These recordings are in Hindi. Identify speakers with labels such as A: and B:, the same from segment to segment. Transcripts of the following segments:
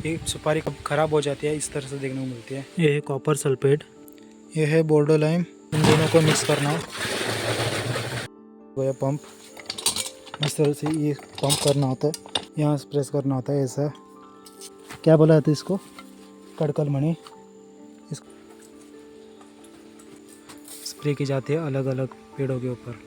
A: ये सुपारी कब ख़राब हो जाती है इस तरह से देखने को मिलती है। ये है कॉपर सल्फेट, ये है बोर्डो लाइम। इन दोनों को मिक्स करना है। वो पंप इस तरह से ये पंप करना होता है, यहाँ से प्रेस करना होता है। ऐसा क्या बोला जाता है इसको, कड़कल मणि। इस स्प्रे की जाती है अलग अलग पेड़ों के ऊपर।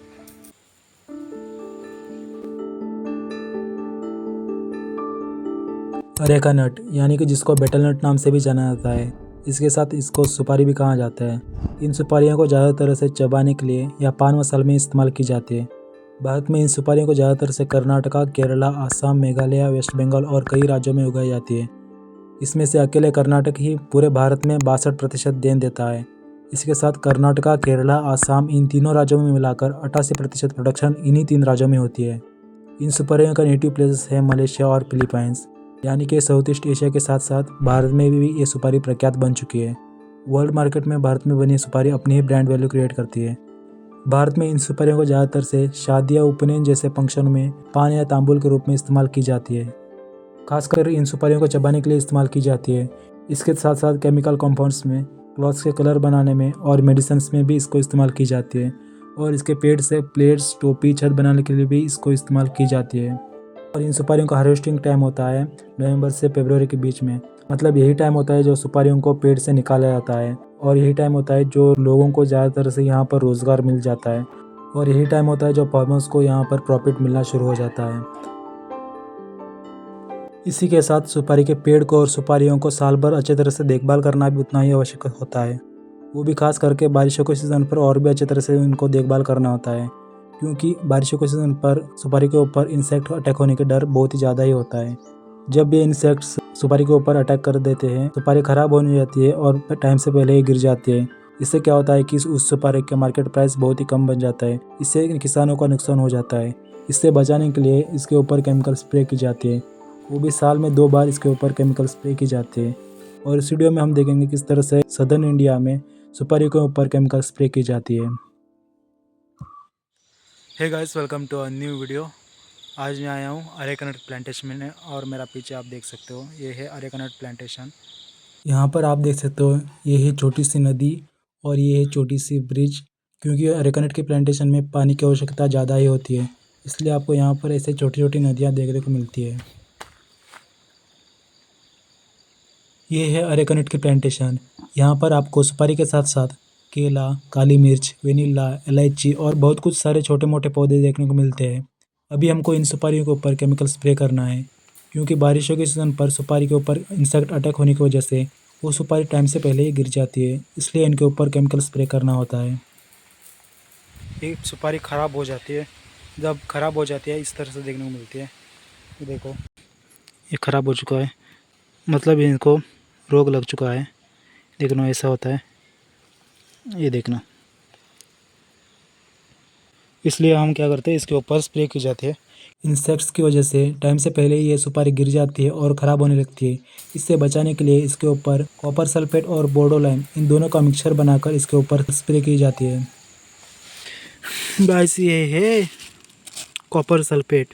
A: अरेका नट यानी कि जिसको बेटल नट नाम से भी जाना जाता है, इसके साथ इसको सुपारी भी कहा जाता है। इन सुपारियों को ज़्यादातर से चबाने के लिए या पान मसाले में इस्तेमाल की जाती है। भारत में इन सुपारियों को ज़्यादातर से कर्नाटका, केरला, आसाम, मेघालय, वेस्ट बंगाल और कई राज्यों में उगाई जाती है। इसमें से अकेले कर्नाटक ही पूरे भारत में 62% देन देता है। इसके साथ कर्नाटका, केरला, आसाम इन तीनों राज्यों में मिलाकर 88% प्रोडक्शन इन्हीं 3 राज्यों में होती है। इन सुपारियों का नेटिव प्लेसेस है मलेशिया और फिलीपाइंस, यानी कि साउथ ईस्ट एशिया के साथ साथ भारत में भी ये सुपारी प्रख्यात बन चुकी है। वर्ल्ड मार्केट में भारत में बनी सुपारी अपनी ही ब्रांड वैल्यू क्रिएट करती है। भारत में इन सुपारियों को ज़्यादातर से शादी या उपनयन जैसे फंक्शन में पान या तांबुल के रूप में इस्तेमाल की जाती है। खासकर इन सुपारियों को चबाने के लिए इस्तेमाल की जाती है। इसके साथ साथ केमिकल कंपाउंड्स में, क्लॉथ्स के कलर बनाने में और मेडिसिन्स में भी इसको इस्तेमाल की जाती है। और इसके पेड़ से प्लेट्स, टोपी, छत बनाने के लिए भी इसको इस्तेमाल की जाती है। और इन सुपारियों का हार्वेस्टिंग टाइम होता है नवंबर से फरवरी के बीच में। मतलब यही टाइम होता है जो सुपारियों को पेड़ से निकाला जाता है, और यही टाइम होता है जो लोगों को ज़्यादातर से यहाँ पर रोज़गार मिल जाता है, और यही टाइम होता है जो फार्मर्स को यहाँ पर प्रॉफिट मिलना शुरू हो जाता है। इसी के साथ सुपारी के पेड़ को और सुपारियों को साल भर अच्छे तरह से देखभाल करना भी उतना ही आवश्यक होता है। वो भी खास करके बारिशों के सीज़न पर और भी अच्छे तरह से उनको देखभाल करना होता है, क्योंकि बारिशों के सीज़न पर सुपारी के ऊपर इंसेक्ट अटैक होने के डर बहुत ही ज़्यादा ही होता है। जब ये इंसेक्ट्स सुपारी के ऊपर अटैक कर देते हैं, सुपारी ख़राब होने जाती है और टाइम से पहले ही गिर जाती है। इससे क्या होता है कि उस सुपारी का मार्केट प्राइस बहुत ही कम बन जाता है। इससे किसानों का नुकसान हो जाता है। इससे बचाने के लिए इसके ऊपर केमिकल स्प्रे की जाती है, वो भी साल में 2 बार इसके ऊपर केमिकल स्प्रे की जाती है। और इस वीडियो में हम देखेंगे किस तरह से सदर्न इंडिया में सुपारी के ऊपर केमिकल स्प्रे की जाती है। Hey guys, welcome to a new video. आज मैं आया हूँ अरेका नट प्लांटेशन में, और मेरा पीछे आप देख सकते हो ये है अरेका नट प्लांटेशन। यहाँ पर आप देख सकते हो ये है छोटी सी नदी और ये है छोटी सी ब्रिज, क्योंकि अरेका नट के प्लांटेशन में पानी की आवश्यकता ज़्यादा ही होती है, इसलिए आपको यहाँ पर ऐसे छोटी छोटी नदियाँ देखने को मिलती है। ये है अरेका नट की प्लांटेशन। यहाँ पर आपको सुपारी के साथ साथ केला, काली मिर्च, वेनिला, इलायची और बहुत कुछ सारे छोटे मोटे पौधे देखने को मिलते हैं। अभी हमको इन सुपारियों के ऊपर केमिकल स्प्रे करना है, क्योंकि बारिशों के सीज़न पर सुपारी के ऊपर इंसेक्ट अटैक होने की वजह से वो सुपारी टाइम से पहले ही गिर जाती है, इसलिए इनके ऊपर केमिकल स्प्रे करना होता है। ये सुपारी ख़राब हो जाती है, जब ख़राब हो जाती है इस तरह से देखने को मिलती है। ये देखो, ये ख़राब हो चुका है, मतलब इनको रोग लग चुका है। देखना ऐसा होता है, ये देखना। इसलिए हम क्या करते हैं, इसके ऊपर स्प्रे की जाती है। इंसेक्ट्स की वजह से टाइम से पहले ही ये सुपारी गिर जाती है और ख़राब होने लगती है। इससे बचाने के लिए इसके ऊपर कॉपर सल्फेट और बोर्डो लाइम इन दोनों का मिक्सचर बनाकर इसके ऊपर स्प्रे की जाती है। गाइस, ये है कॉपर सल्फेट,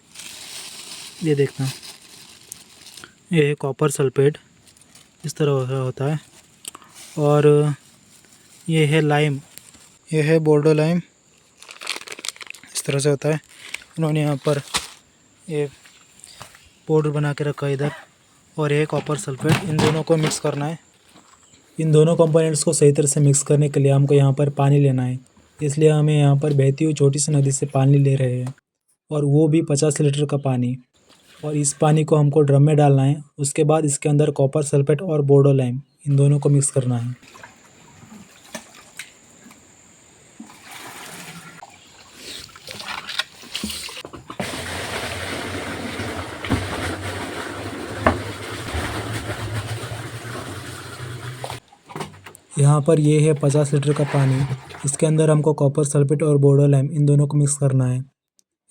A: ये देखना, ये है कॉपर सल्फेट, इस तरह होता है। और ये है लाइम, ये है बोर्डो लाइम, इस तरह से होता है। इन्होंने यहाँ पर ये पाउडर बना के रखा है इधर, और ये कॉपर सल्फेट। इन दोनों को मिक्स करना है। इन दोनों कंपोनेंट्स को सही तरह से मिक्स करने के लिए हमको यहाँ पर पानी लेना है, इसलिए हमें यहाँ पर बहती हुई छोटी सी नदी से पानी ले रहे हैं, और वो भी 50 लीटर का पानी। और इस पानी को हमको ड्रम में डालना है। उसके बाद इसके अंदर कॉपर सल्फेट और बोर्डो लाइम इन दोनों को मिक्स करना है। यहाँ पर ये है 50 लीटर का पानी। इसके अंदर हमको कॉपर सल्फेट और बोर्डो लाइम इन दोनों को मिक्स करना है।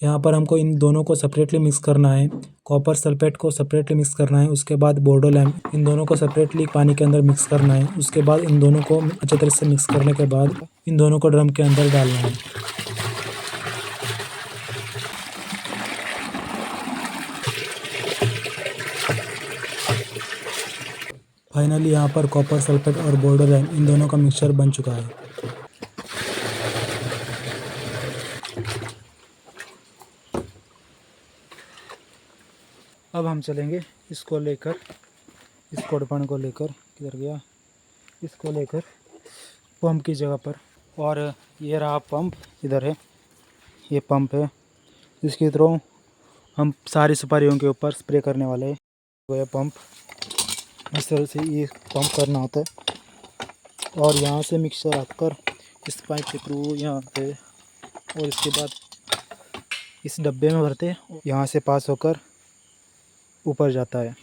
A: यहाँ पर हमको इन दोनों को सेपरेटली मिक्स करना है। कॉपर सल्फेट को सेपरेटली मिक्स करना है, उसके बाद बोर्डो लाइम इन दोनों को सेपरेटली पानी के अंदर मिक्स करना है। उसके बाद इन दोनों को अच्छे तरह से मिक्स करने के बाद इन दोनों को ड्रम के अंदर डालना है। फाइनली यहाँ पर कॉपर सल्फेट और बोर्डोलाइन इन दोनों का मिक्सचर बन चुका है। अब हम चलेंगे इसको लेकर, इस कोड़पण को लेकर, किधर गया, इसको लेकर पंप की जगह पर। और ये रहा पंप, इधर है, ये पंप है, इसके थ्रू हम सारी सुपारियों के ऊपर स्प्रे करने वाले हैं। वो है पंप, इस तरह से ये पंप करना होता है। और यहाँ से मिक्सचर आकर इस पाइप के थ्रू यहाँ पे, और इसके बाद इस डब्बे में भरते, यहाँ से पास होकर ऊपर जाता है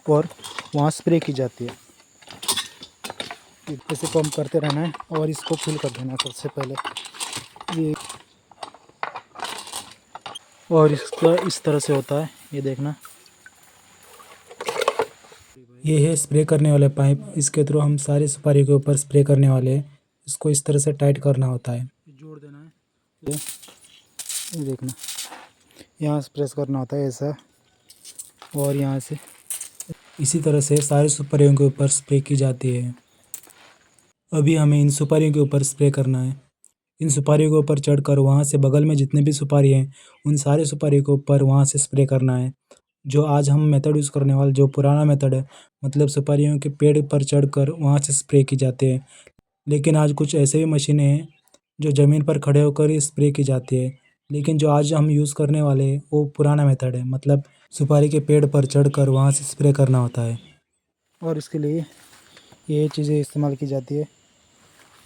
A: और वहाँ स्प्रे की जाती है। ऐसे पंप करते रहना है और इसको फिल कर देना सबसे पहले ये, और इसका इस तरह से होता है, ये देखना। ये है स्प्रे करने वाले पाइप, इसके थ्रू हम सारी सुपारी के ऊपर स्प्रे करने वाले हैं। इसको इस तरह से टाइट करना होता है, जोड़ देना है, ये देखना, यहाँ से प्रेस करना होता है ऐसा, और यहाँ से इसी तरह से सारी सुपारियों के ऊपर स्प्रे की जाती है। अभी हमें इन सुपारियों के ऊपर स्प्रे करना है। इन सुपारियों के ऊपर चढ़कर वहाँ से बगल में जितने भी सुपारी हैं उन सारे सुपारियों के ऊपर वहाँ से स्प्रे करना है। जो आज हम मेथड यूज़ करने वाले, जो पुराना मेथड है, मतलब सुपारियों के पेड़ पर चढ़कर वहाँ से स्प्रे की जाती है। लेकिन आज कुछ ऐसे भी मशीनें हैं जो ज़मीन पर खड़े होकर ही स्प्रे की जाती है। लेकिन जो आज हम यूज़ करने वाले हैं वो पुराना मेथड है, मतलब सुपारी के पेड़ पर चढ़कर वहाँ से स्प्रे करना होता है। और इसके लिए ये चीज़ें इस्तेमाल की जाती है,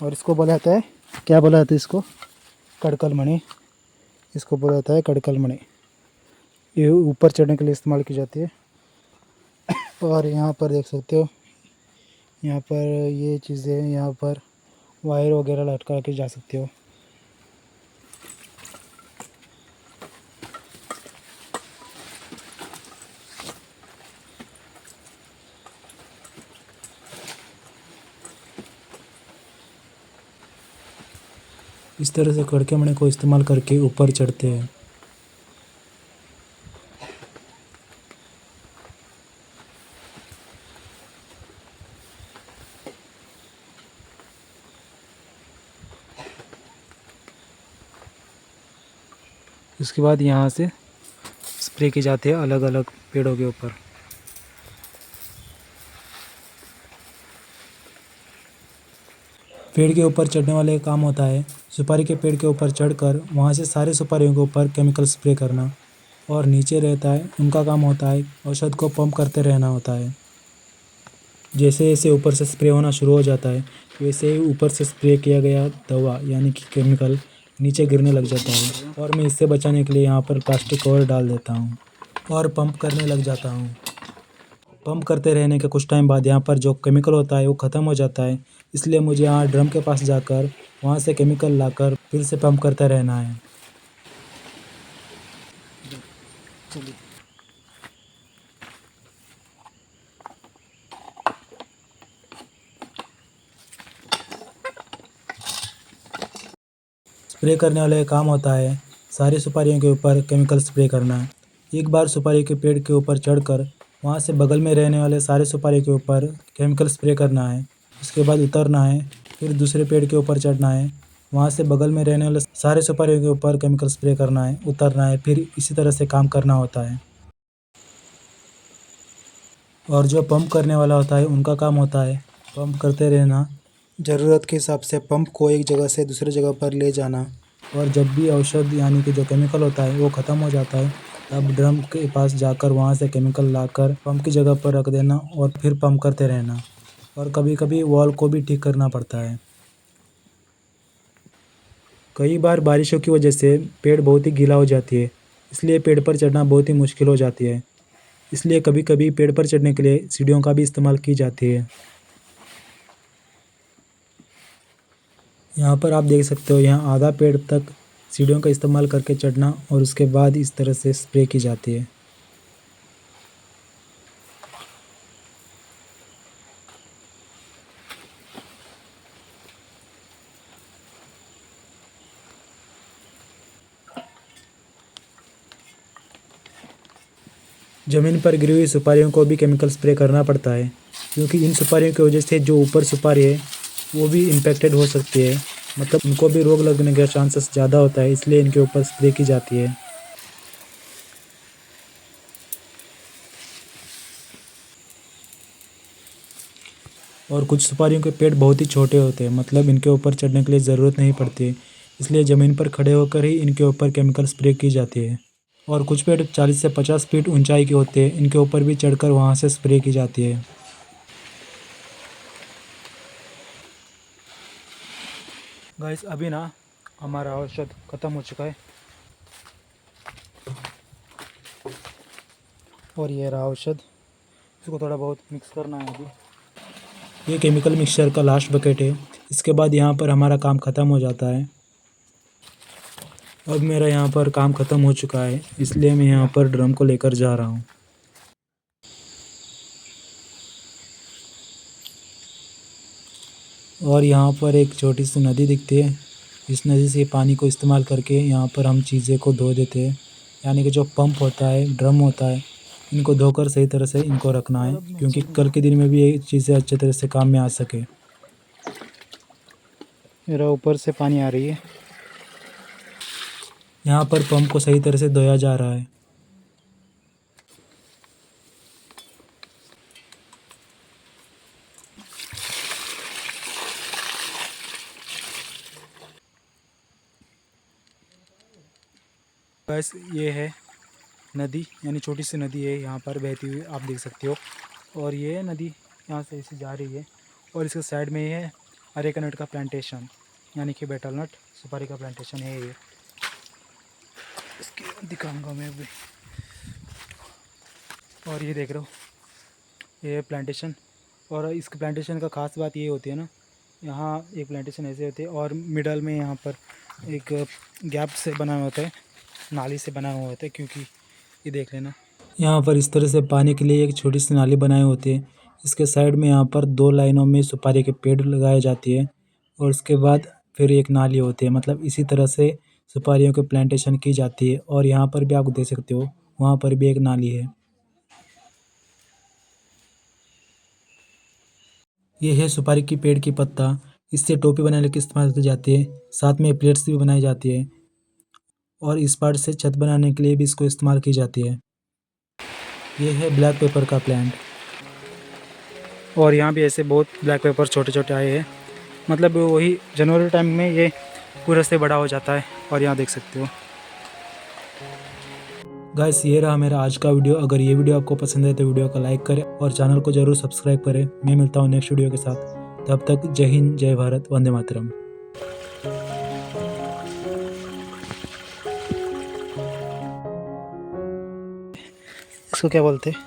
A: और इसको बोला जाता है, क्या बोला जाता है इसको, कड़कल मणि, इसको बोला जाता है कड़कल मणि। ये ऊपर चढ़ने के लिए इस्तेमाल की जाती है। और यहाँ पर देख सकते हो, यहाँ पर ये चीज़ें, यहाँ पर वायर वगैरह लटका के जा सकते हो। इस तरह से कड़के मणि को इस्तेमाल करके ऊपर चढ़ते हैं। इसके बाद यहाँ से स्प्रे की जाती है अलग अलग पेड़ों के ऊपर। पेड़ के ऊपर चढ़ने वाले का काम होता है सुपारी के पेड़ के ऊपर चढ़कर वहाँ से सारे सुपारियों के ऊपर केमिकल स्प्रे करना, और नीचे रहता है उनका काम होता है औषध को पंप करते रहना होता है। जैसे जैसे ऊपर से स्प्रे होना शुरू हो जाता है वैसे ही ऊपर से स्प्रे किया गया दवा यानी कि केमिकल नीचे गिरने लग जाता है, और मैं इससे बचाने के लिए यहाँ पर प्लास्टिक कवर डाल देता हूँ और पंप करने लग जाता हूँ। पंप करते रहने के कुछ टाइम बाद यहाँ पर जो केमिकल होता है वो ख़त्म हो जाता है, इसलिए मुझे यहाँ ड्रम के पास जाकर वहाँ से केमिकल लाकर फिर से पंप करते रहना है। स्प्रे करने वाले का काम होता है सारी सुपारियों के ऊपर केमिकल स्प्रे करना। एक बार सुपारी के पेड़ के ऊपर चढ़कर वहाँ से बगल में रहने वाले सारे सुपारी के ऊपर केमिकल स्प्रे करना है। उसके बाद उतरना है, फिर दूसरे पेड़ के ऊपर चढ़ना है, वहाँ से बगल में रहने वाले सारे सुपारियों के ऊपर केमिकल स्प्रे करना है, उतरना है, फिर इसी तरह से काम करना होता है। और जो पंप करने वाला होता है उनका काम होता है पंप करते रहना, ज़रूरत के हिसाब से पंप को एक जगह से दूसरी जगह पर ले जाना। और जब भी औषध यानी कि जो केमिकल होता है वो ख़त्म हो जाता है तब ड्रम के पास जाकर वहाँ से केमिकल लाकर पंप की जगह पर रख देना और फिर पंप करते रहना। और कभी कभी वॉल को भी ठीक करना पड़ता है। कई बार बारिशों की वजह से पेड़ बहुत ही गीला हो जाती है, इसलिए पेड़ पर चढ़ना बहुत ही मुश्किल हो जाती है। इसलिए कभी कभी पेड़ पर चढ़ने के लिए सीढ़ियों का भी इस्तेमाल की जाती है। यहाँ पर आप देख सकते हो, यहाँ आधा पेड़ तक सीढ़ियों का इस्तेमाल करके चढ़ना और उसके बाद इस तरह से स्प्रे की जाती है। ज़मीन पर गिरी हुई सुपारियों को भी केमिकल स्प्रे करना पड़ता है। क्योंकि इन सुपारियों की वजह से जो ऊपर सुपारी है वो भी इम्पेक्टेड हो सकती है, मतलब उनको भी रोग लगने का चांसेस ज़्यादा होता है, इसलिए इनके ऊपर स्प्रे की जाती है। और कुछ सुपारियों के पेड़ बहुत ही छोटे होते हैं, मतलब इनके ऊपर चढ़ने के लिए ज़रूरत नहीं पड़ती है, इसलिए ज़मीन पर खड़े होकर ही इनके ऊपर केमिकल स्प्रे की जाती है। और कुछ पेड़ 40 से 50 फीट ऊंचाई के होते हैं, इनके ऊपर भी चढ़कर वहां से स्प्रे की जाती है। गाइस अभी ना हमारा औषध ख़त्म हो चुका है और ये रहा औषध, इसको थोड़ा बहुत मिक्स करना है अभी। ये केमिकल मिक्सचर का लास्ट बकेट है, इसके बाद यहाँ पर हमारा काम ख़त्म हो जाता है। अब मेरा यहाँ पर काम ख़त्म हो चुका है, इसलिए मैं यहाँ पर ड्रम को लेकर जा रहा हूँ। और यहाँ पर एक छोटी सी नदी दिखती है, इस नदी से पानी को इस्तेमाल करके यहाँ पर हम चीज़ें को धो देते हैं, यानी कि जो पंप होता है, ड्रम होता है, इनको धोकर सही तरह से इनको रखना है, क्योंकि कल के दिन में भी ये चीज़ें अच्छे तरह से काम में आ सके। मेरा ऊपर से पानी आ रही है, यहाँ पर पंप को सही तरह से धोया जा रहा है। बस ये है नदी, यानी छोटी सी नदी है यहाँ पर बहती हुई, आप देख सकते हो। और ये नदी यहाँ से ऐसे जा रही है और इसके साइड में ये है अरेका नट का प्लांटेशन, यानी कि बेटल नट सुपारी का प्लांटेशन है ये। इसकी दिखाऊंगा मैं अभी। और ये देख रहे हो ये प्लांटेशन, और इसके प्लांटेशन का ख़ास बात ये होती है ना, यहाँ एक प्लांटेशन ऐसे होते हैं और मिडल में यहाँ पर एक गैप से बना हुआ होता है, नाली से बना हुआ होता है, क्योंकि ये देख लेना यहाँ पर इस तरह से पानी के लिए एक छोटी सी नाली बनाई होती है। इसके साइड में यहाँ पर 2 लाइनों में सुपारी के पेड़ लगाए जाते हैं और उसके बाद फिर एक नाली होती है, मतलब इसी तरह से सुपारियों की प्लांटेशन की जाती है। और यहाँ पर भी आप देख सकते हो, वहाँ पर भी एक नाली है। ये है सुपारी की पेड़ की पत्ता, इससे टोपी बनाने के इस्तेमाल की जाती है, साथ में प्लेट्स भी बनाई जाती है और इस पार्ट से छत बनाने के लिए भी इसको इस्तेमाल की जाती है। ये है ब्लैक पेपर का प्लांट, और यहाँ भी ऐसे बहुत ब्लैक पेपर छोटे छोटे आए हैं, मतलब वही जनवरी टाइम में ये पूरे से बड़ा हो जाता है। और यहाँ देख सकते हो गाइस, ये रहा मेरा आज का वीडियो। अगर ये वीडियो आपको पसंद है तो वीडियो को लाइक करें और चैनल को जरूर सब्सक्राइब करें। मैं मिलता हूँ नेक्स्ट वीडियो के साथ, तब तक जय हिंद, जय भारत, वंदे मातरम। इसको क्या बोलते हैं,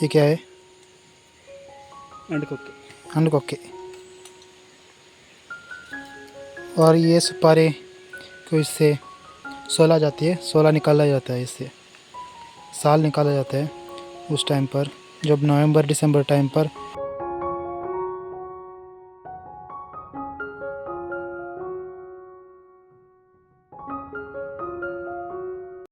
A: ये क्या है? अंडकोके। और ये सुपारी को इससे 16 जाती है, 16 निकाला जाता है, इससे साल निकाला जाता है उस टाइम पर, जब नवंबर दिसंबर टाइम पर